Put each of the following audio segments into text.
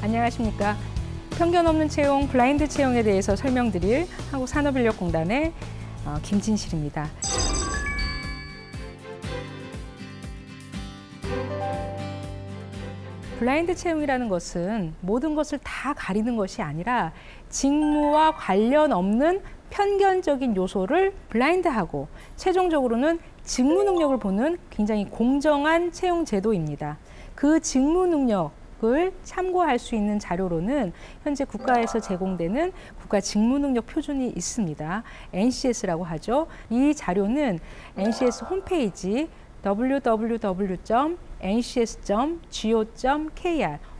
안녕하십니까. 편견 없는 채용, 블라인드 채용에 대해서 설명드릴 한국산업인력공단의 김진실입니다. 블라인드 채용이라는 것은 모든 것을 다 가리는 것이 아니라 직무와 관련 없는 편견적인 요소를 블라인드하고 최종적으로는 직무 능력을 보는 굉장히 공정한 채용 제도입니다. 그 직무 능력을 참고할 수 있는 자료로는 현재 국가에서 제공되는 국가 직무 능력 표준이 있습니다. NCS라고 하죠. 이 자료는 NCS 홈페이지 www.ncs.go.kr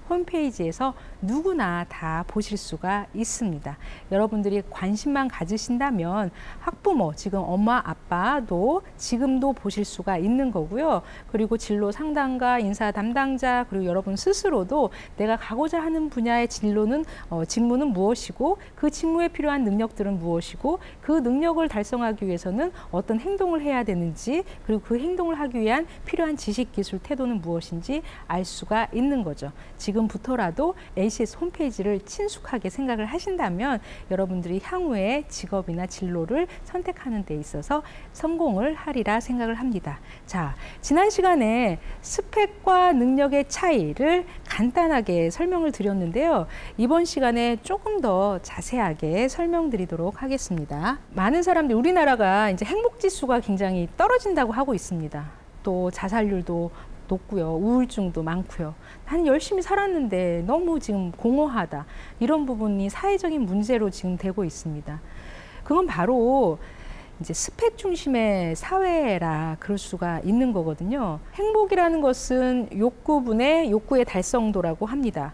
홈페이지에서 누구나 다 보실 수가 있습니다. 여러분들이 관심만 가지신다면 학부모, 지금 엄마, 아빠도 지금도 보실 수가 있는 거고요. 그리고 진로 상담가, 인사 담당자, 그리고 여러분 스스로도 내가 가고자 하는 분야의 진로는, 직무는 무엇이고 그 직무에 필요한 능력들은 무엇이고 그 능력을 달성하기 위해서는 어떤 행동을 해야 되는지 그리고 그 행동을 하기 위한 필요한 지식, 기술, 태도는 무엇인지 알 수가 있는 거죠. 지금부터라도 NCS 홈페이지를 친숙하게 생각을 하신다면 여러분들이 향후에 직업이나 진로를 선택하는 데 있어서 성공을 하리라 생각을 합니다. 자, 지난 시간에 스펙과 능력의 차이를 간단하게 설명을 드렸는데요. 이번 시간에 조금 더 자세하게 설명드리도록 하겠습니다. 많은 사람들이 우리나라가 이제 행복지수가 굉장히 떨어진다고 하고 있습니다. 또 자살률도 높고요. 우울증도 많고요. 나는 열심히 살았는데 너무 지금 공허하다. 이런 부분이 사회적인 문제로 지금 되고 있습니다. 그건 바로 이제 스펙 중심의 사회라 그럴 수가 있는 거거든요. 행복이라는 것은 욕구분의 욕구의 달성도라고 합니다.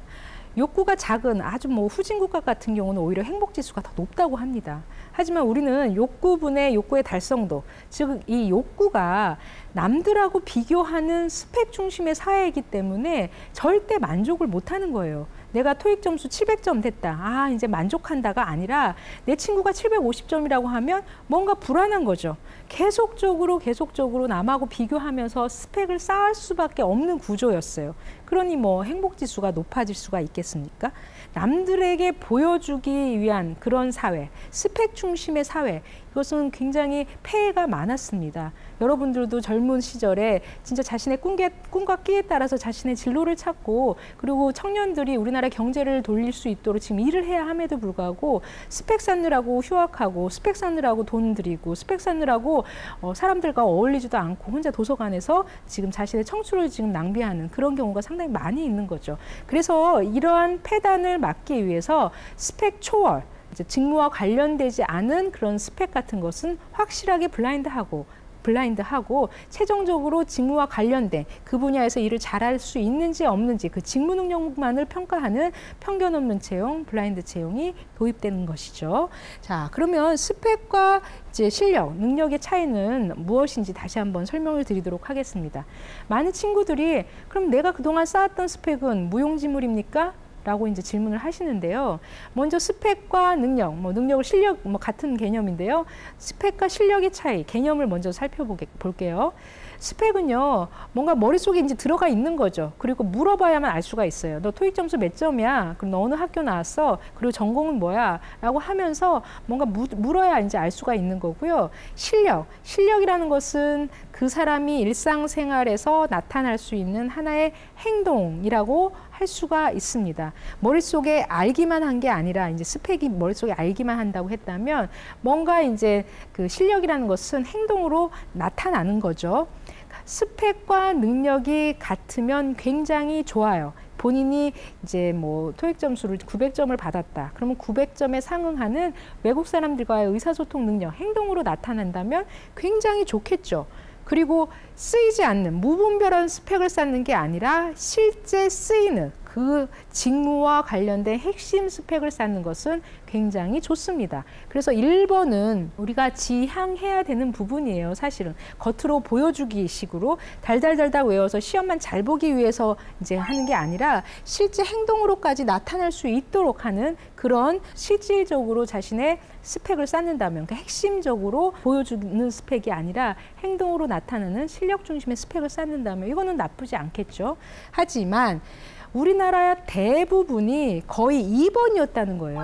욕구가 작은 아주 후진 국가 같은 경우는 오히려 행복 지수가 더 높다고 합니다. 하지만 우리는 욕구분의 욕구의 달성도, 즉 이 욕구가 남들하고 비교하는 스펙 중심의 사회이기 때문에 절대 만족을 못하는 거예요. 내가 토익 점수 700점 됐다. 아, 이제 만족한다가 아니라 내 친구가 750점이라고 하면 뭔가 불안한 거죠. 계속적으로 남하고 비교하면서 스펙을 쌓을 수밖에 없는 구조였어요. 그러니 행복지수가 높아질 수가 있겠습니까? 남들에게 보여주기 위한 그런 사회, 스펙 중심의 사회, 이것은 굉장히 폐해가 많았습니다. 여러분들도 젊은 시절에 진짜 자신의 꿈과 끼에 따라서 자신의 진로를 찾고 그리고 청년들이 우리나라 경제를 돌릴 수 있도록 지금 일을 해야 함에도 불구하고 스펙 쌓느라고 휴학하고 스펙 쌓느라고 돈 들이고 스펙 쌓느라고 사람들과 어울리지도 않고 혼자 도서관에서 지금 자신의 청춘을 지금 낭비하는 그런 경우가 상당히 많이 있는 거죠. 그래서 이러한 폐단을 막기 위해서 스펙 초월, 직무와 관련되지 않은 그런 스펙 같은 것은 확실하게 블라인드하고 최종적으로 직무와 관련된 그 분야에서 일을 잘할 수 있는지 없는지 그 직무 능력만을 평가하는 편견 없는 채용, 블라인드 채용이 도입되는 것이죠. 자, 그러면 스펙과 실력, 능력의 차이는 무엇인지 다시 한번 설명을 드리도록 하겠습니다. 많은 친구들이 그럼 내가 그동안 쌓았던 스펙은 무용지물입니까? 라고 이제 질문을 하시는데요. 먼저 스펙과 능력, 능력을 실력 같은 개념인데요. 스펙과 실력의 차이, 개념을 먼저 살펴볼게요. 스펙은요, 뭔가 머릿속에 이제 들어가 있는 거죠. 그리고 물어봐야만 알 수가 있어요. 너 토익 점수 몇 점이야? 그럼 너 어느 학교 나왔어? 그리고 전공은 뭐야? 라고 하면서 뭔가 물어야 이제 알 수가 있는 거고요. 실력이라는 것은 그 사람이 일상생활에서 나타날 수 있는 하나의 행동이라고 할 수가 있습니다. 머릿속에 알기만 한 게 아니라 이제 스펙이 머릿속에 알기만 한다고 했다면 뭔가 이제 그 실력이라는 것은 행동으로 나타나는 거죠. 스펙과 능력이 같으면 굉장히 좋아요. 본인이 이제 토익 점수를 900점을 받았다. 그러면 900점에 상응하는 외국 사람들과의 의사소통 능력, 행동으로 나타난다면 굉장히 좋겠죠. 그리고 쓰이지 않는 무분별한 스펙을 쌓는 게 아니라 실제 쓰이는 그 직무와 관련된 핵심 스펙을 쌓는 것은 굉장히 좋습니다. 그래서 1번은 우리가 지향해야 되는 부분이에요. 사실은 겉으로 보여주기 식으로 달달달달 외워서 시험만 잘 보기 위해서 이제 하는 게 아니라 실제 행동으로까지 나타날 수 있도록 하는 그런 실질적으로 자신의 스펙을 쌓는다면, 그러니까 핵심적으로 보여주는 스펙이 아니라 행동으로 나타나는 실력 중심의 스펙을 쌓는다면 이거는 나쁘지 않겠죠. 하지만 우리나라 대부분이 거의 2번이었다는 거예요.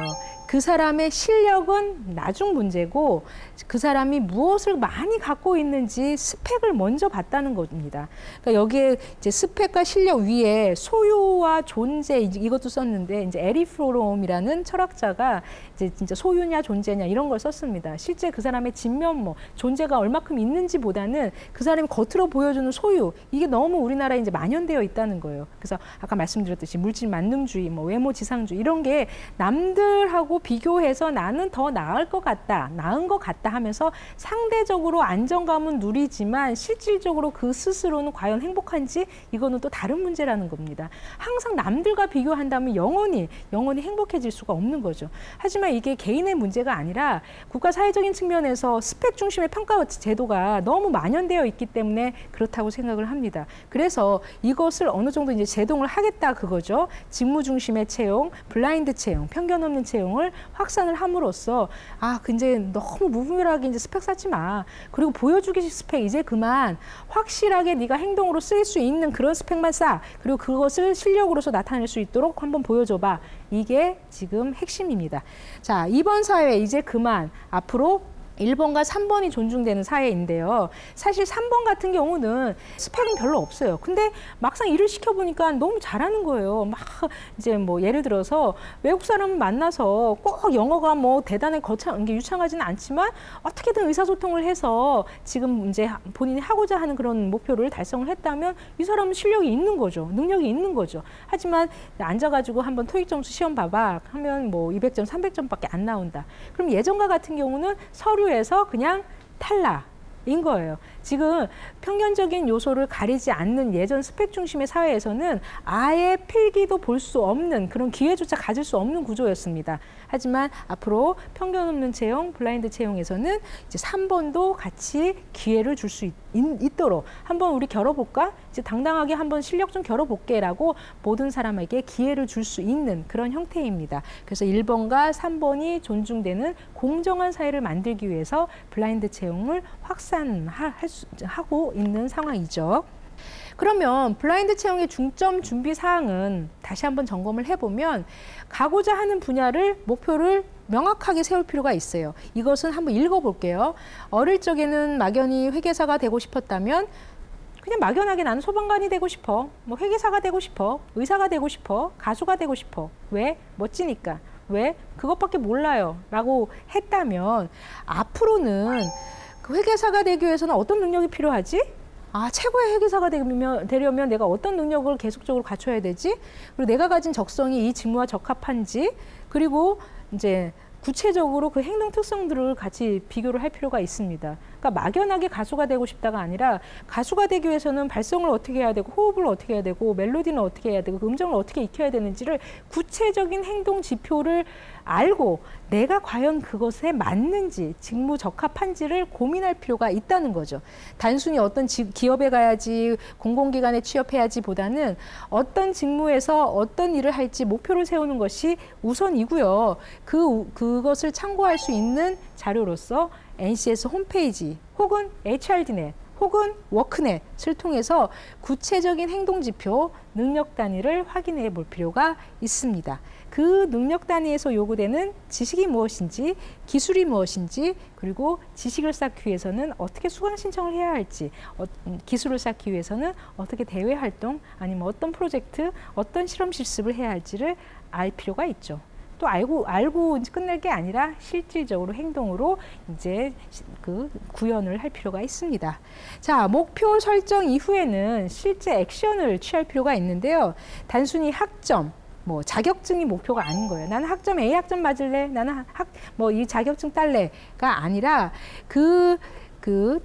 그 사람의 실력은 나중 문제고 그 사람이 무엇을 많이 갖고 있는지 스펙을 먼저 봤다는 겁니다. 그러니까 여기에 이제 스펙과 실력 위에 소유와 존재 이것도 썼는데 이제 에리 프롬이라는 철학자가 이제 진짜 소유냐 존재냐 이런 걸 썼습니다. 실제 그 사람의 진면모 존재가 얼마큼 있는지보다는 그 사람이 겉으로 보여주는 소유 이게 너무 우리나라에 이제 만연되어 있다는 거예요. 그래서 아까 말씀드렸듯이 물질 만능주의, 뭐 외모 지상주의 이런 게 남들하고 비교해서 나는 더 나을 것 같다, 나은 것 같다 하면서 상대적으로 안정감은 누리지만 실질적으로 그 스스로는 과연 행복한지 이거는 또 다른 문제라는 겁니다. 항상 남들과 비교한다면 영원히 행복해질 수가 없는 거죠. 하지만 이게 개인의 문제가 아니라 국가 사회적인 측면에서 스펙 중심의 평가 제도가 너무 만연되어 있기 때문에 그렇다고 생각을 합니다. 그래서 이것을 어느 정도 이제 제동을 하겠다 그거죠. 직무 중심의 채용, 블라인드 채용, 편견 없는 채용을 확산을 함으로써 이제 너무 무분별하게 이제 스펙 쌓지 마. 그리고 보여주기식 스펙 이제 그만. 확실하게 네가 행동으로 쓰일 수 있는 그런 스펙만 쌓아. 그리고 그것을 실력으로서 나타낼 수 있도록 한번 보여줘봐. 이게 지금 핵심입니다. 자, 이번 사회 이제 그만. 앞으로 1번과 3번이 존중되는 사회인데요. 사실 3번 같은 경우는 스펙은 별로 없어요. 근데 막상 일을 시켜보니까 너무 잘하는 거예요. 막 이제 뭐 예를 들어서 외국 사람을 만나서 꼭 영어가 뭐 대단히 유창하지는 않지만 어떻게든 의사소통을 해서 지금 이제 본인이 하고자 하는 그런 목표를 달성을 했다면 이 사람은 실력이 있는 거죠. 능력이 있는 거죠. 하지만 앉아가지고 한번 토익 점수 시험 봐봐 하면 뭐 200점, 300점밖에 안 나온다. 그럼 예전과 같은 경우는 서류에서 그냥 탈락인 거예요. 지금 편견적인 요소를 가리지 않는 예전 스펙 중심의 사회에서는 아예 필기도 볼 수 없는 그런 기회조차 가질 수 없는 구조였습니다. 하지만 앞으로 편견 없는 채용, 블라인드 채용에서는 이제 3번도 같이 기회를 줄 수 있도록 한번 우리 겨뤄볼까? 이제 당당하게 한번 실력 좀 겨뤄볼게라고 모든 사람에게 기회를 줄 수 있는 그런 형태입니다. 그래서 1번과 3번이 존중되는 공정한 사회를 만들기 위해서 블라인드 채용을 하고 있는 상황이죠. 그러면 블라인드 채용의 중점 준비 사항은 다시 한번 점검을 해보면 가고자 하는 분야를 목표를 명확하게 세울 필요가 있어요. 이것은 한번 읽어볼게요. 어릴 적에는 막연히 회계사가 되고 싶었다면 그냥 막연하게 나는 소방관이 되고 싶어. 뭐 회계사가 되고 싶어. 의사가 되고 싶어. 가수가 되고 싶어. 왜? 멋지니까. 왜? 그것밖에 몰라요. 라고 했다면 앞으로는 그 회계사가 되기 위해서는 어떤 능력이 필요하지? 최고의 회계사가 되려면 내가 어떤 능력을 계속적으로 갖춰야 되지? 그리고 내가 가진 적성이 이 직무와 적합한지, 그리고 이제 구체적으로 그 행동 특성들을 같이 비교를 할 필요가 있습니다. 그러니까 막연하게 가수가 되고 싶다가 아니라 가수가 되기 위해서는 발성을 어떻게 해야 되고 호흡을 어떻게 해야 되고 멜로디는 어떻게 해야 되고 음정을 어떻게 익혀야 되는지를 구체적인 행동 지표를 알고 내가 과연 그것에 맞는지 직무 적합한지를 고민할 필요가 있다는 거죠. 단순히 어떤 기업에 가야지 공공기관에 취업해야지 보다는 어떤 직무에서 어떤 일을 할지 목표를 세우는 것이 우선이고요. 그것을 참고할 수 있는 자료로서 NCS 홈페이지 혹은 HRDnet 혹은 워크넷을 통해서 구체적인 행동지표, 능력 단위를 확인해 볼 필요가 있습니다. 그 능력 단위에서 요구되는 지식이 무엇인지, 기술이 무엇인지, 그리고 지식을 쌓기 위해서는 어떻게 수강 신청을 해야 할지, 기술을 쌓기 위해서는 어떻게 대외 활동, 아니면 어떤 프로젝트, 어떤 실험 실습을 해야 할지를 알 필요가 있죠. 또 알고 끝낼 게 아니라 실질적으로 행동으로 이제 그 구현을 할 필요가 있습니다. 자, 목표 설정 이후에는 실제 액션을 취할 필요가 있는데요. 단순히 학점, 뭐 자격증이 목표가 아닌 거예요. 나는 학점 A 학점 맞을래? 나는 이 자격증 딸래가 아니라 그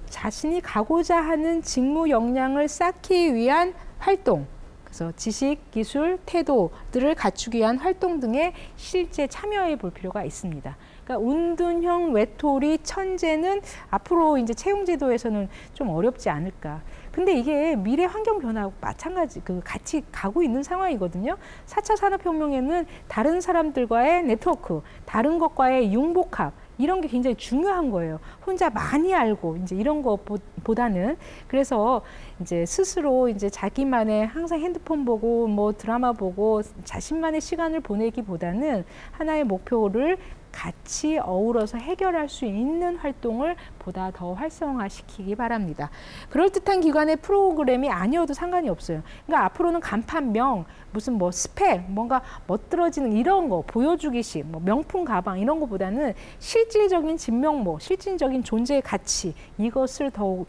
자신이 가고자 하는 직무 역량을 쌓기 위한 활동, 그래서 지식, 기술, 태도들을 갖추기 위한 활동 등에 실제 참여해 볼 필요가 있습니다. 그러니까 운둔형 외톨이 천재는 앞으로 이제 채용제도에서는 좀 어렵지 않을까. 근데 이게 미래 환경 변화하고 마찬가지, 같이 가고 있는 상황이거든요. 4차 산업혁명에는 다른 사람들과의 네트워크, 다른 것과의 융복합, 이런 게 굉장히 중요한 거예요. 혼자 많이 알고 이제 이런 것보다는. 그래서 이제 스스로 이제 자기만의 항상 핸드폰 보고 뭐 드라마 보고 자신만의 시간을 보내기보다는 하나의 목표를 같이 어우러서 해결할 수 있는 활동을 보다 더 활성화시키기 바랍니다. 그럴듯한 기관의 프로그램이 아니어도 상관이 없어요. 그러니까 앞으로는 간판명, 무슨 뭐 스펙, 뭔가 멋들어지는 이런 거 보여주기식, 뭐 명품 가방 이런 거보다는 실질적인 진면모, 실질적인 존재의 가치 이것을 더욱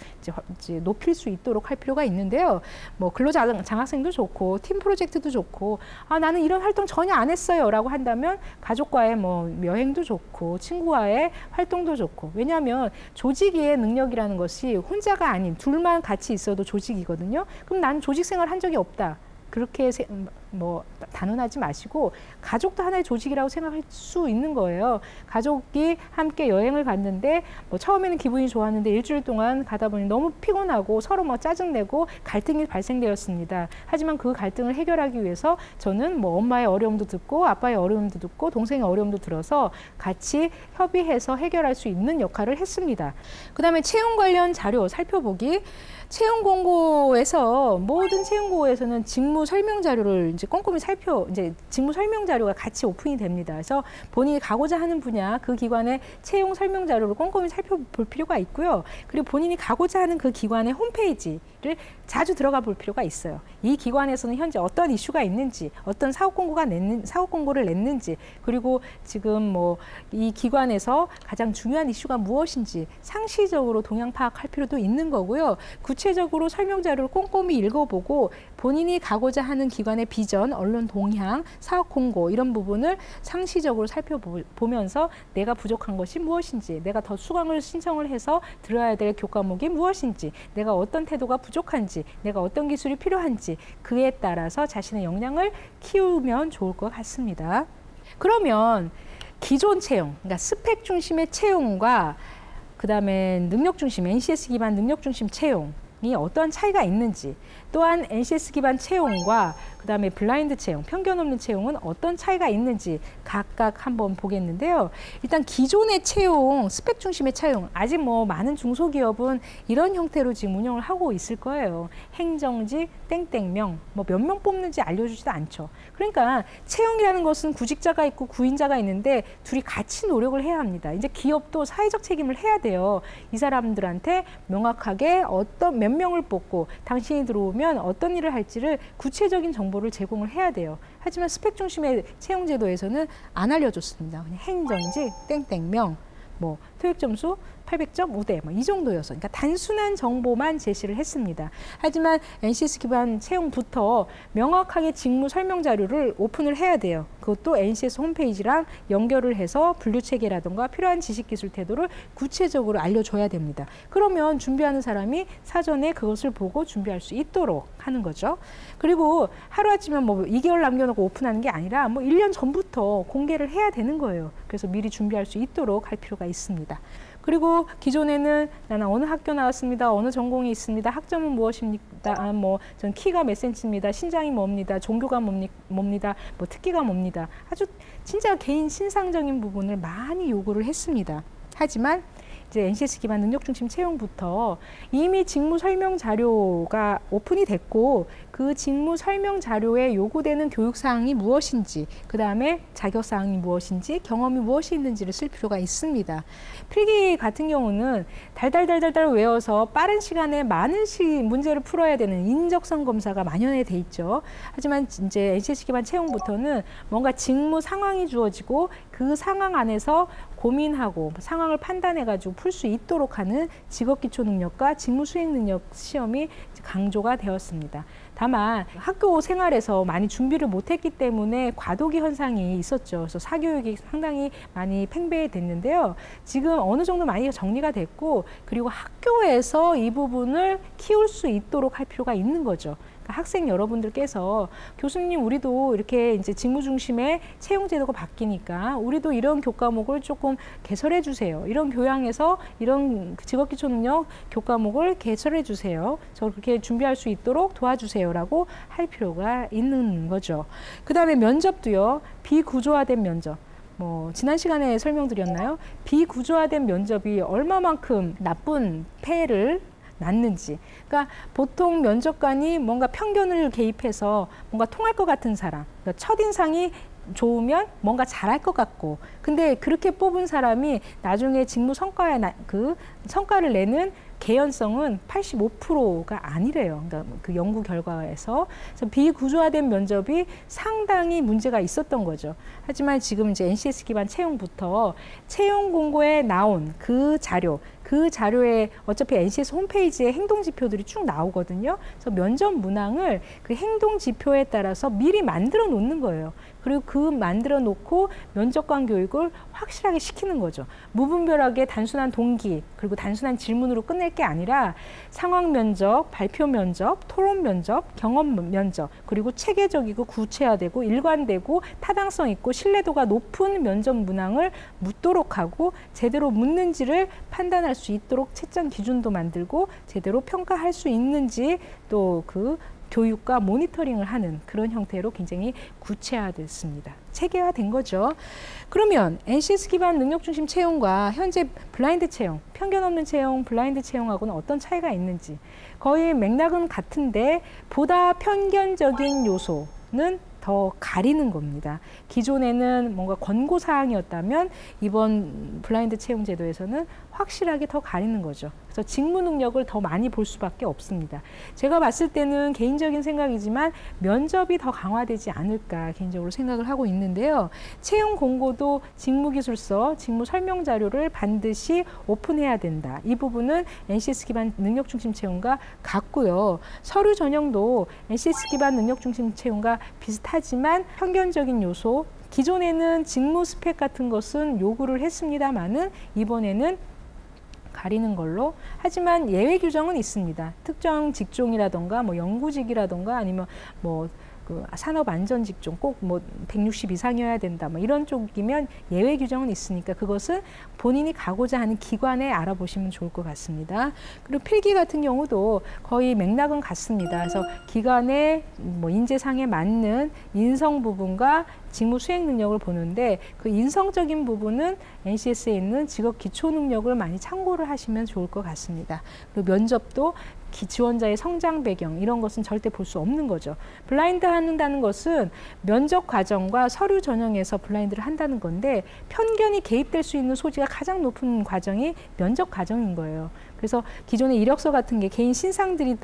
이제 높일 수 있도록 할 필요가 있는데요. 뭐 근로장학생도 좋고 팀 프로젝트도 좋고 나는 이런 활동 전혀 안 했어요라고 한다면 가족과의 뭐 여행도 좋고 친구와의 활동도 좋고 왜냐하면 조직의 능력이라는 것이 혼자가 아닌 둘만 같이 있어도 조직이거든요. 그럼 나는 조직 생활 한 적이 없다. 그렇게 뭐 단언하지 마시고 가족도 하나의 조직이라고 생각할 수 있는 거예요. 가족이 함께 여행을 갔는데 뭐 처음에는 기분이 좋았는데 일주일 동안 가다 보니 너무 피곤하고 서로 막 짜증내고 갈등이 발생되었습니다. 하지만 그 갈등을 해결하기 위해서 저는 뭐 엄마의 어려움도 듣고 아빠의 어려움도 듣고 동생의 어려움도 들어서 같이 협의해서 해결할 수 있는 역할을 했습니다. 그 다음에 채용 관련 자료 살펴보기. 채용 공고에서 모든 채용 공고에서는 직무 설명 자료를 이제 꼼꼼히 이제 직무 설명 자료가 같이 오픈이 됩니다. 그래서 본인이 가고자 하는 분야 그 기관의 채용 설명 자료를 꼼꼼히 살펴볼 필요가 있고요. 그리고 본인이 가고자 하는 그 기관의 홈페이지를 자주 들어가 볼 필요가 있어요. 이 기관에서는 현재 어떤 이슈가 있는지, 어떤 사업 공고를 냈는지, 그리고 지금 뭐 이 기관에서 가장 중요한 이슈가 무엇인지 상시적으로 동향 파악할 필요도 있는 거고요. 구체적으로 설명 자료를 꼼꼼히 읽어보고 본인이 가고자 하는 기관의 비전, 언론 동향, 사업 공고 이런 부분을 상시적으로 살펴보면서 내가 부족한 것이 무엇인지, 내가 더 수강을 신청을 해서 들어야 될 교과목이 무엇인지, 내가 어떤 태도가 부족한지, 내가 어떤 기술이 필요한지 그에 따라서 자신의 역량을 키우면 좋을 것 같습니다. 그러면 기존 채용, 그러니까 스펙 중심의 채용과 그 다음에 능력 중심, NCS 기반 능력 중심 채용이 어떠한 차이가 있는지, 또한 NCS 기반 채용과 그 다음에 블라인드 채용, 편견 없는 채용은 어떤 차이가 있는지 각각 한번 보겠는데요. 일단 기존의 채용, 스펙 중심의 채용, 아직 뭐 많은 중소기업은 이런 형태로 지금 운영을 하고 있을 거예요. 행정직, 땡땡명, 뭐 몇 명 뽑는지 알려주지도 않죠. 그러니까 채용이라는 것은 구직자가 있고 구인자가 있는데 둘이 같이 노력을 해야 합니다. 이제 기업도 사회적 책임을 해야 돼요. 이 사람들한테 명확하게 몇 명을 뽑고 당신이 들어오면 어떤 일을 할지를 구체적인 정보를 제공을 해야 돼요. 하지만 스펙 중심의 채용 제도에서는 안 알려줬습니다. 그냥 행정직, 땡땡명, 뭐 토익 점수 800점 5대 뭐 이 정도여서 그러니까 단순한 정보만 제시를 했습니다. 하지만 NCS 기반 채용부터 명확하게 직무 설명 자료를 오픈을 해야 돼요. 그것도 NCS 홈페이지랑 연결을 해서 분류 체계라든가 필요한 지식 기술 태도를 구체적으로 알려줘야 됩니다. 그러면 준비하는 사람이 사전에 그것을 보고 준비할 수 있도록 하는 거죠. 그리고 하루아침에 뭐 2개월 남겨놓고 오픈하는 게 아니라 뭐 1년 전부터 공개를 해야 되는 거예요. 그래서 미리 준비할 수 있도록 할 필요가 있습니다. 그리고 기존에는 나는 어느 학교 나왔습니다. 어느 전공이 있습니다. 학점은 무엇입니까? 뭐 전 키가 몇 센치입니다. 신장이 뭡니다. 종교가 뭡니다. 뭐 특기가 뭡니다. 아주 진짜 개인 신상적인 부분을 많이 요구를 했습니다. 하지만 이제 NCS 기반 능력 중심 채용부터 이미 직무 설명 자료가 오픈이 됐고 그 직무 설명 자료에 요구되는 교육 사항이 무엇인지, 그 다음에 자격 사항이 무엇인지, 경험이 무엇이 있는지를 쓸 필요가 있습니다. 필기 같은 경우는 달달달달달 외워서 빠른 시간에 많은 문제를 풀어야 되는 인적성 검사가 만연해 돼 있죠. 하지만 이제 NCS 기반 채용부터는 뭔가 직무 상황이 주어지고 그 상황 안에서 고민하고 상황을 판단해가지고 풀 수 있도록 하는 직업기초능력과 직무수행능력 시험이 강조가 되었습니다. 다만 학교 생활에서 많이 준비를 못했기 때문에 과도기 현상이 있었죠. 그래서 사교육이 상당히 많이 팽배됐는데요. 지금 어느 정도 많이 정리가 됐고 그리고 학교에서 이 부분을 키울 수 있도록 할 필요가 있는 거죠. 학생 여러분들께서 교수님 우리도 이렇게 이제 직무 중심의 채용 제도가 바뀌니까 우리도 이런 교과목을 조금 개설해 주세요. 이런 교양에서 이런 직업기초능력 교과목을 개설해 주세요. 저 그렇게 준비할 수 있도록 도와주세요라고 할 필요가 있는 거죠. 그 다음에 면접도요. 비구조화된 면접. 뭐 지난 시간에 설명드렸나요? 비구조화된 면접이 얼마만큼 나쁜 폐해를 낳는지. 그러니까 보통 면접관이 뭔가 편견을 개입해서 뭔가 통할 것 같은 사람, 그러니까 첫인상이 좋으면 뭔가 잘할 것 같고, 근데 그렇게 뽑은 사람이 나중에 직무 성과에 그 성과를 내는 개연성은 85%가 아니래요. 그러니까 그 연구 결과에서. 그래서 비구조화된 면접이 상당히 문제가 있었던 거죠. 하지만 지금 이제 NCS 기반 채용부터 채용 공고에 나온 그 자료에 어차피 NCS 홈페이지에 행동 지표들이 쭉 나오거든요. 그래서 면접 문항을 그 행동 지표에 따라서 미리 만들어 놓는 거예요. 그리고 그 만들어 놓고 면접관 교육을 확실하게 시키는 거죠. 무분별하게 단순한 동기 그리고 단순한 질문으로 끝낼 게 아니라 상황 면접, 발표 면접, 토론 면접, 경험 면접, 그리고 체계적이고 구체화되고 일관되고 타당성 있고 신뢰도가 높은 면접 문항을 묻도록 하고 제대로 묻는지를 판단할 수 있도록 채점 기준도 만들고 제대로 평가할 수 있는지 또 그 교육과 모니터링을 하는 그런 형태로 굉장히 구체화됐습니다. 체계화된 거죠. 그러면 NCS 기반 능력 중심 채용과 현재 블라인드 채용, 편견 없는 채용, 블라인드 채용하고는 어떤 차이가 있는지 거의 맥락은 같은데 보다 편견적인 요소는 더 가리는 겁니다. 기존에는 뭔가 권고사항이었다면 이번 블라인드 채용 제도에서는 확실하게 더 가리는 거죠. 그래서 직무 능력을 더 많이 볼 수밖에 없습니다. 제가 봤을 때는 개인적인 생각이지만 면접이 더 강화되지 않을까 개인적으로 생각을 하고 있는데요. 채용 공고도 직무기술서, 직무 설명 자료를 반드시 오픈해야 된다. 이 부분은 NCS 기반 능력 중심 채용과 같고요. 서류 전형도 NCS 기반 능력 중심 채용과 비슷하지만 편견적인 요소, 기존에는 직무 스펙 같은 것은 요구를 했습니다마는 이번에는 가리는 걸로. 하지만 예외 규정은 있습니다. 특정 직종이라던가 뭐 연구직이라던가 아니면 뭐 그 산업 안전 직종 꼭 뭐 160 이상이어야 된다 뭐 이런 쪽이면 예외 규정은 있으니까 그것은 본인이 가고자 하는 기관에 알아보시면 좋을 것 같습니다. 그리고 필기 같은 경우도 거의 맥락은 같습니다. 그래서 기관의 뭐 인재상에 맞는 인성 부분과 직무 수행 능력을 보는데 그 인성적인 부분은 NCS에 있는 직업 기초 능력을 많이 참고를 하시면 좋을 것 같습니다. 그리고 면접도 지원자의 성장 배경 이런 것은 절대 볼 수 없는 거죠. 블라인드 한다는 것은 면접 과정과 서류 전형에서 블라인드를 한다는 건데 편견이 개입될 수 있는 소지가 가장 높은 면접 과정인 거예요. 그래서 기존의 이력서 같은 게 개인 신상들이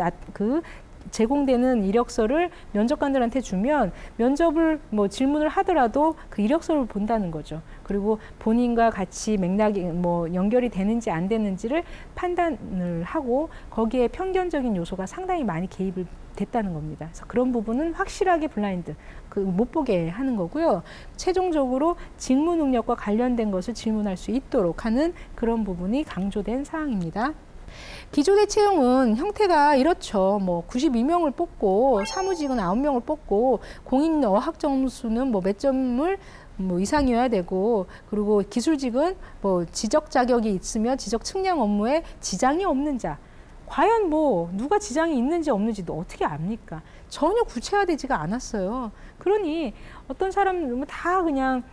제공되는 이력서를 면접관들한테 주면 면접을 뭐 질문을 하더라도 그 이력서를 본다는 거죠. 그리고 본인과 같이 맥락이 뭐 연결이 되는지 안 되는지를 판단을 하고 거기에 편견적인 요소가 상당히 많이 개입을 됐다는 겁니다. 그래서 그런 부분은 확실하게 블라인드 못 보게 하는 거고요. 최종적으로 직무 능력과 관련된 것을 질문할 수 있도록 하는 그런 부분이 강조된 사항입니다. 기존의 채용은 형태가 이렇죠. 뭐 92명을 뽑고 사무직은 9명을 뽑고 공인 어학 점수는 뭐 몇 점을 뭐 이상이어야 되고 그리고 기술직은 뭐 지적 자격이 있으며 지적 측량 업무에 지장이 없는 자. 과연 뭐 누가 지장이 있는지 없는지도 어떻게 압니까? 전혀 구체화되지가 않았어요. 그러니 어떤 사람은 다 그냥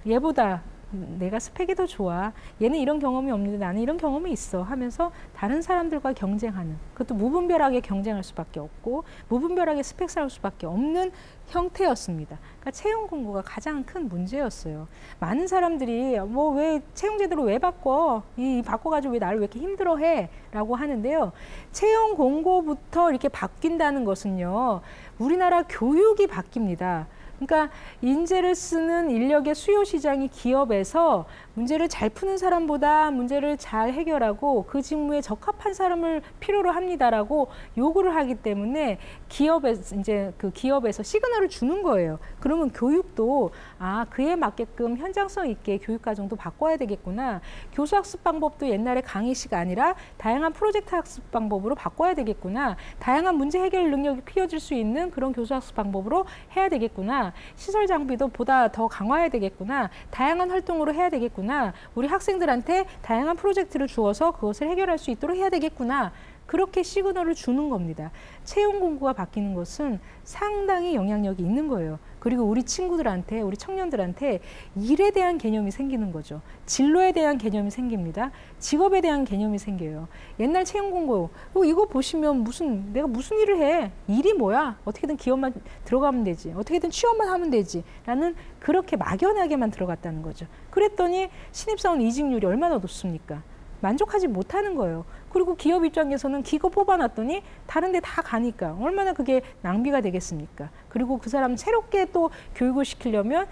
얘보다 내가 스펙이 더 좋아. 얘는 이런 경험이 없는데 나는 이런 경험이 있어 하면서 다른 사람들과 경쟁하는, 그것도 무분별하게 경쟁할 수밖에 없고 무분별하게 스펙 쌓을 수밖에 없는 형태였습니다. 그러니까 채용 공고가 가장 큰 문제였어요. 많은 사람들이 뭐 왜 채용 제도를 왜 바꿔? 바꿔가지고 왜 나를 왜 이렇게 힘들어해? 라고 하는데요. 채용 공고부터 이렇게 바뀐다는 것은요. 우리나라 교육이 바뀝니다. 그러니까 인재를 쓰는 인력의 수요 시장이 기업에서 문제를 잘 푸는 사람보다 문제를 잘 해결하고 그 직무에 적합한 사람을 필요로 합니다라고 요구를 하기 때문에 기업에서 시그널을 주는 거예요. 그러면 교육도 그에 맞게끔 현장성 있게 교육 과정도 바꿔야 되겠구나. 교수 학습 방법도 옛날에 강의식 아니라 다양한 프로젝트 학습 방법으로 바꿔야 되겠구나. 다양한 문제 해결 능력이 키워질 수 있는 그런 교수 학습 방법으로 해야 되겠구나. 시설 장비도 보다 더 강화해야 되겠구나. 다양한 활동으로 해야 되겠구나. 우리 학생들한테 다양한 프로젝트를 주어서 그것을 해결할 수 있도록 해야 되겠구나. 그렇게 시그널을 주는 겁니다. 채용 공고가 바뀌는 것은 상당히 영향력이 있는 거예요. 그리고 우리 친구들한테, 우리 청년들한테 일에 대한 개념이 생기는 거죠. 진로에 대한 개념이 생깁니다. 직업에 대한 개념이 생겨요. 옛날 채용 공고, 이거 보시면 내가 무슨 일을 해? 일이 뭐야? 어떻게든 기업만 들어가면 되지. 어떻게든 취업만 하면 되지. 라는 그렇게 막연하게만 들어갔다는 거죠. 그랬더니 신입사원 이직률이 얼마나 높습니까? 만족하지 못하는 거예요. 그리고 기업 입장에서는 기껏 뽑아놨더니 다른 데 다 가니까 얼마나 그게 낭비가 되겠습니까? 그리고 그 사람 새롭게 또 교육을 시키려면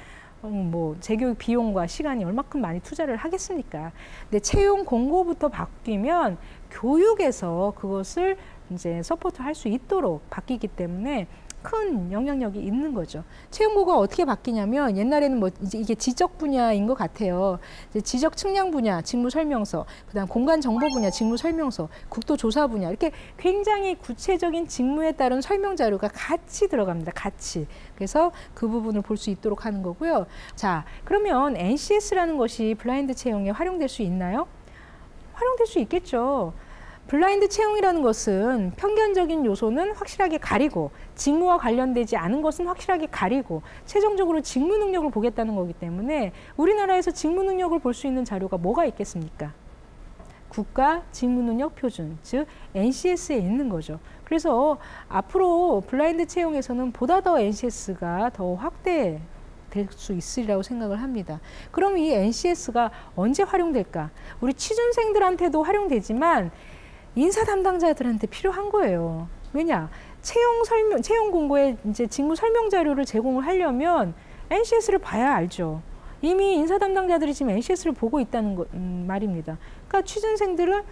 재교육 비용과 시간이 얼마큼 많이 투자를 하겠습니까? 근데 채용 공고부터 바뀌면 교육에서 그것을 이제 서포트할 수 있도록 바뀌기 때문에 큰 영향력이 있는 거죠. 채용고가 어떻게 바뀌냐면 옛날에는 이제 이게 지적 분야인 것 같아요. 이제 지적 측량 분야, 직무 설명서, 그다음 공간 정보 분야, 직무 설명서, 국토 조사 분야 이렇게 굉장히 구체적인 직무에 따른 설명 자료가 같이 들어갑니다. 같이. 그래서 그 부분을 볼 수 있도록 하는 거고요. 자, 그러면 NCS라는 것이 블라인드 채용에 활용될 수 있나요? 활용될 수 있겠죠. 블라인드 채용이라는 것은 편견적인 요소는 확실하게 가리고 직무와 관련되지 않은 것은 확실하게 가리고 최종적으로 직무 능력을 보겠다는 거기 때문에 우리나라에서 직무 능력을 볼 수 있는 자료가 뭐가 있겠습니까? 국가 직무 능력 표준, 즉 NCS에 있는 거죠. 그래서 앞으로 블라인드 채용에서는 보다 더 NCS가 더 확대 될 수 있으리라고 생각을 합니다. 그럼 이 NCS가 언제 활용될까? 우리 취준생들한테도 활용되지만 인사 담당자들한테 필요한 거예요. 왜냐? 채용 공고에 이제 직무 설명 자료를 제공을 하려면 NCS를 봐야 알죠. 이미 인사 담당자들이 지금 NCS를 보고 있다는 말입니다. 그러니까 취준생들은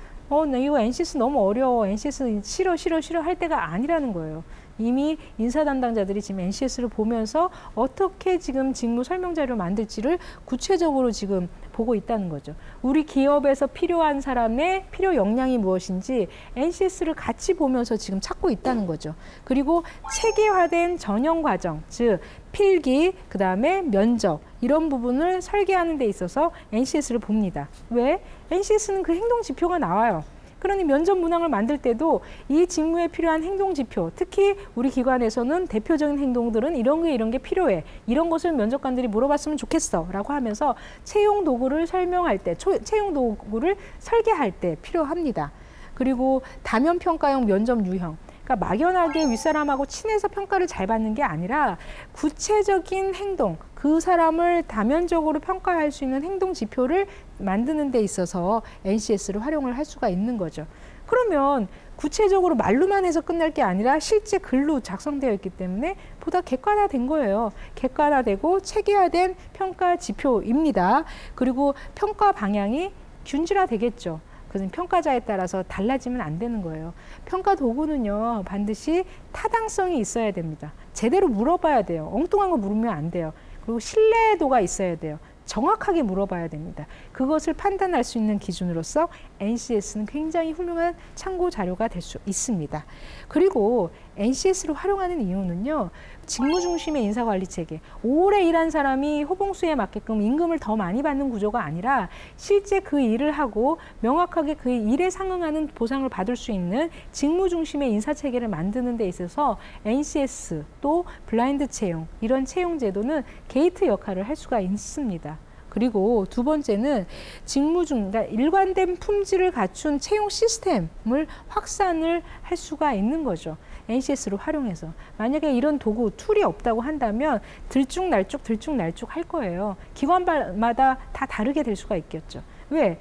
나 이거 NCS 너무 어려워. NCS 싫어 할 때가 아니라는 거예요. 이미 인사 담당자들이 지금 NCS를 보면서 어떻게 지금 직무 설명 자료를 만들지를 구체적으로 지금 보고 있다는 거죠. 우리 기업에서 필요한 사람의 필요 역량이 무엇인지 NCS를 같이 보면서 지금 찾고 있다는 거죠. 그리고 체계화된 전형 과정, 즉 필기, 그 다음에 면접 이런 부분을 설계하는 데 있어서 NCS를 봅니다. 왜? NCS는 그 행동 지표가 나와요. 그러니 면접 문항을 만들 때도 이 직무에 필요한 행동 지표, 특히 우리 기관에서는 대표적인 행동들은 이런 게 필요해. 이런 것을 면접관들이 물어봤으면 좋겠어. 라고 하면서 채용 도구를 설명할 때, 채용 도구를 설계할 때 필요합니다. 그리고 다면 평가형 면접 유형. 그러니까 막연하게 윗사람하고 친해서 평가를 잘 받는 게 아니라 구체적인 행동, 그 사람을 다면적으로 평가할 수 있는 행동 지표를 만드는 데 있어서 NCS를 활용을 할 수가 있는 거죠. 그러면 구체적으로 말로만 해서 끝날 게 아니라 실제 글로 작성되어 있기 때문에 보다 객관화된 거예요. 객관화되고 체계화된 평가 지표입니다. 그리고 평가 방향이 균질화되겠죠. 그래서 평가자에 따라서 달라지면 안 되는 거예요. 평가 도구는요, 반드시 타당성이 있어야 됩니다. 제대로 물어봐야 돼요. 엉뚱한 거 물으면 안 돼요. 그리고 신뢰도가 있어야 돼요. 정확하게 물어봐야 됩니다. 그것을 판단할 수 있는 기준으로서 NCS는 굉장히 훌륭한 참고 자료가 될 수 있습니다. 그리고 NCS를 활용하는 이유는요, 직무 중심의 인사관리 체계, 오래 일한 사람이 호봉수에 맞게끔 임금을 더 많이 받는 구조가 아니라 실제 그 일을 하고 명확하게 그 일에 상응하는 보상을 받을 수 있는 직무 중심의 인사 체계를 만드는 데 있어서 NCS 또 블라인드 채용, 이런 채용 제도는 게이트 역할을 할 수가 있습니다. 그리고 두 번째는 그러니까 일관된 품질을 갖춘 채용 시스템을 확산을 할 수가 있는 거죠. NCS를 활용해서. 만약에 이런 도구, 툴이 없다고 한다면 들쭉날쭉 할 거예요. 기관마다 다 다르게 될 수가 있겠죠. 왜?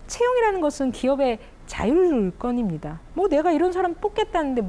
채용이라는 것은 기업의 자율권입니다. 내가 이런 사람 뽑겠다는데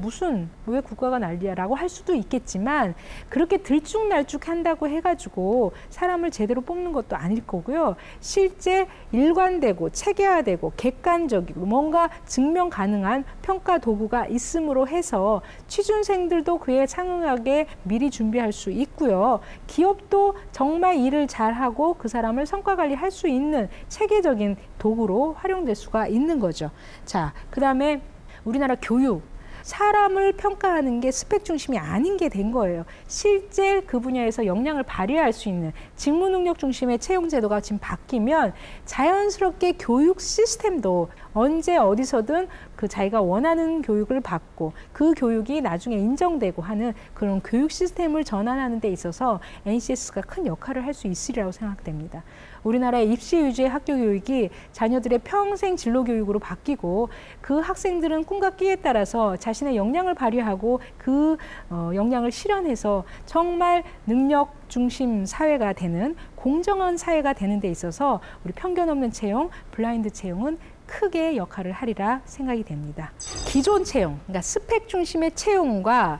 왜 국가가 난리야 라고 할 수도 있겠지만 그렇게 들쭉날쭉 한다고 해가지고 사람을 제대로 뽑는 것도 아닐 거고요. 실제 일관되고 체계화되고 객관적이고 뭔가 증명 가능한 평가 도구가 있음으로 해서 취준생들도 그에 상응하게 미리 준비할 수 있고요. 기업도 정말 일을 잘하고 그 사람을 성과 관리할 수 있는 체계적인 도구로 활용될 수가 있는 거죠. 자, 그 다음에 우리나라 교육, 사람을 평가하는 게 스펙 중심이 아닌 게 된 거예요. 실제 그 분야에서 역량을 발휘할 수 있는 직무 능력 중심의 채용 제도가 지금 바뀌면 자연스럽게 교육 시스템도 언제 어디서든 그 자기가 원하는 교육을 받고 그 교육이 나중에 인정되고 하는 그런 교육 시스템을 전환하는 데 있어서 NCS가 큰 역할을 할 수 있으리라고 생각됩니다. 우리나라의 입시 위주의 학교 교육이 자녀들의 평생 진로 교육으로 바뀌고 그 학생들은 꿈과 끼에 따라서 자신의 역량을 발휘하고 그 역량을 실현해서 정말 능력 중심 사회가 되는 공정한 사회가 되는 데 있어서 우리 편견 없는 채용, 블라인드 채용은 크게 역할을 하리라 생각이 됩니다. 기존 채용, 그러니까 스펙 중심의 채용과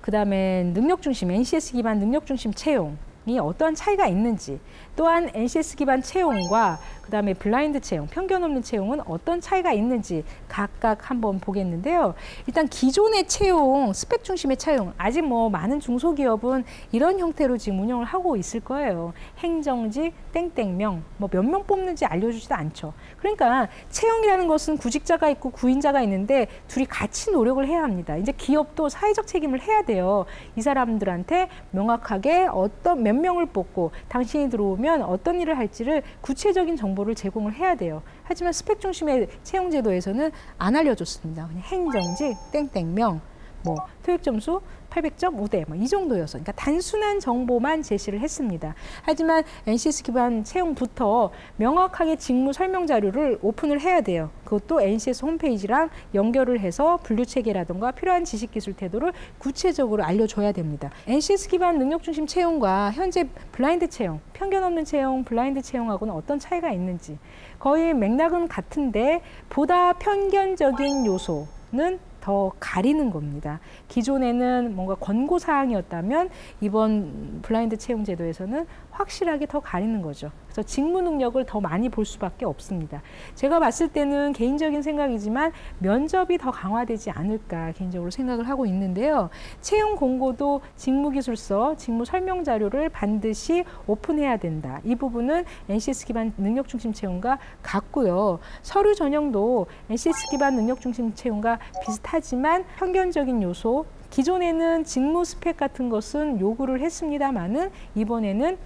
그다음에 능력 중심, NCS 기반 능력 중심 채용이 어떠한 차이가 있는지, 또한 NCS 기반 채용과 그다음에 블라인드 채용, 편견 없는 채용은 어떤 차이가 있는지 각각 한번 보겠는데요. 일단 기존의 채용, 스펙 중심의 채용, 아직 뭐 많은 중소기업은 이런 형태로 지금 운영을 하고 있을 거예요. 행정직, 땡땡명, 뭐 몇 명 뽑는지 알려주지도 않죠. 그러니까 채용이라는 것은 구직자가 있고 구인자가 있는데 둘이 같이 노력을 해야 합니다. 이제 기업도 사회적 책임을 해야 돼요. 이 사람들한테 명확하게 어떤 몇 명을 뽑고 당신이 들어오면 어떤 일을 할지를 구체적인 정보를 제공을 해야 돼요. 하지만 스펙 중심의 채용 제도에서는 안 알려줬습니다. 그냥 행정직, 땡땡명, 뭐 토익 점수 800점 5대 뭐 이 정도여서, 그러니까 단순한 정보만 제시를 했습니다. 하지만 NCS 기반 채용부터 명확하게 직무 설명 자료를 오픈을 해야 돼요. 그것도 NCS 홈페이지랑 연결을 해서 분류 체계라든가 필요한 지식 기술 태도를 구체적으로 알려줘야 됩니다. NCS 기반 능력 중심 채용과 현재 블라인드 채용, 편견 없는 채용, 블라인드 채용하고는 어떤 차이가 있는지, 거의 맥락은 같은데 보다 편견적인 요소는 더 가리는 겁니다. 기존에는 뭔가 권고사항이었다면 이번 블라인드 채용 제도에서는 확실하게 더 가리는 거죠. 그래서 직무 능력을 더 많이 볼 수밖에 없습니다. 제가 봤을 때는 개인적인 생각이지만 면접이 더 강화되지 않을까 개인적으로 생각을 하고 있는데요. 채용 공고도 직무기술서, 직무 설명 자료를 반드시 오픈해야 된다. 이 부분은 NCS 기반 능력 중심 채용과 같고요. 서류 전형도 NCS 기반 능력 중심 채용과 비슷하지만 편견적인 요소, 기존에는 직무 스펙 같은 것은 요구를 했습니다마는 이번에는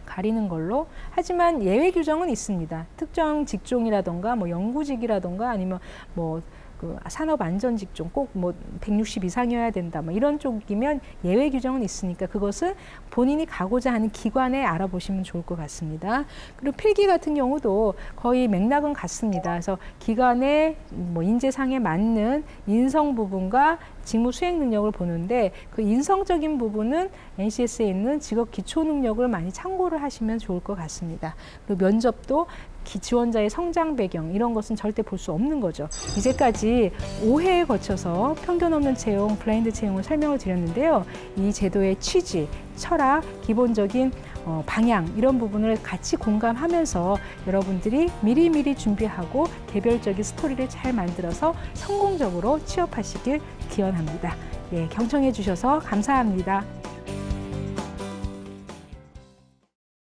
가리는 걸로. 하지만 예외 규정은 있습니다. 특정 직종이라던가 뭐 연구직이라던가 아니면 뭐 그 산업안전직종 꼭 뭐 160 이상이어야 된다 뭐 이런 쪽이면 예외 규정은 있으니까 그것은 본인이 가고자 하는 기관에 알아보시면 좋을 것 같습니다. 그리고 필기 같은 경우도 거의 맥락은 같습니다. 그래서 기관의 뭐 인재상에 맞는 인성 부분과 직무 수행 능력을 보는데 그 인성적인 부분은 NCS에 있는 직업 기초 능력을 많이 참고를 하시면 좋을 것 같습니다. 그리고 면접도 지원자의 성장 배경 이런 것은 절대 볼 수 없는 거죠. 이제까지 5회에 거쳐서 편견 없는 채용, 블라인드 채용을 설명을 드렸는데요. 이 제도의 취지, 철학, 기본적인 방향 이런 부분을 같이 공감하면서 여러분들이 미리미리 준비하고 개별적인 스토리를 잘 만들어서 성공적으로 취업하시길 기원합니다. 예, 경청해 주셔서 감사합니다.